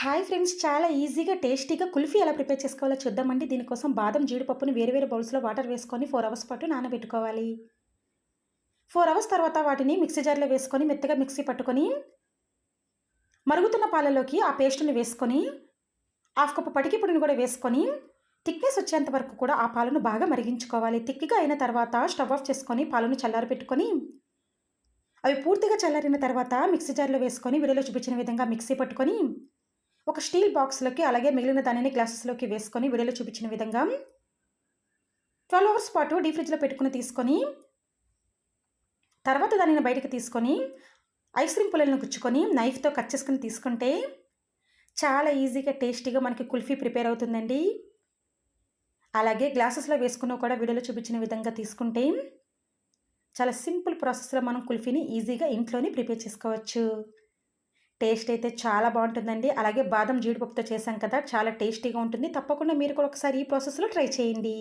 Hi friends! చాలా ఈజీగా, టేస్టీగా కుల్ఫీ ఎలా ప్రిపేర్ చేసుకోవాలో చూద్దామండి. దీనికోసం బాదం, జీడిపప్పుని వేరే వేరే బౌల్స్‌లో వాటర్ వేసుకొని 4 అవర్స్ పాటు నానబెట్టుకోవాలి. 4 అవర్స్ తర్వాత వాటిని మిక్సీ జార్‌లో వేసుకొని మెత్తగా మిక్సీ పట్టుకొని, మరుగుతున్న పాలలోకి ఆ పేస్ట్‌ని వేసుకొని, హాఫ్ కప్ పటికి పొడిని కూడా వేసుకొని, థిక్‌నెస్ వచ్చేంత వరకు కూడా ఆ పాలను బాగా మరిగించుకోవాలి. థిక్‌గా అయిన తర్వాత స్టవ్ ఆఫ్ చేసుకొని పాలను చల్లారబెట్టుకొని, అవి పూర్తిగా చల్లారిన తర్వాత మిక్సీ జార్‌లో వేసుకొని వీడియోలో చూపించిన విధంగా మిక్సీ పట్టుకొని, ఒక స్టీల్ బాక్స్‌లోకి అలాగే మిగిలిన దానిని గ్లాసెస్‌లోకి వేసుకొని వీడియోలో చూపించిన విధంగా 12 అవర్స్ పాటు డీప్ ఫ్రిడ్జ్‌లో పెట్టుకొని తీసుకొని, తర్వాత దానిని బయటకి తీసుకొని ఐస్ క్రీమ్ పుల్లలను గుచ్చుకొని నైఫ్‌తో కట్ చేసుకొని తీసుకుంటే చాలా ఈజీగా, టేస్టీగా మనకి కుల్ఫీ ప్రిపేర్ అవుతుందండి. అలాగే గ్లాసెస్‌లో వేసుకున్నవి కూడా వీడియోలో చూపించిన విధంగా తీసుకుంటే చాలా సింపుల్ ప్రాసెస్‌లో మనం కుల్ఫీని ఈజీగా ఇంట్లోనే ప్రిపేర్ చేసుకోవచ్చు. టేస్ట్ అయితే చాలా బావుంటుందండి. అలాగే బాదం, జీడిపప్పుతో చేశాం కదా! చాలా టేస్టీగా ఉంటుంది. తప్పకుండా మీరు కూడా ఒకసారి ఈ ప్రాసెస్‌లో ట్రై చేయండి.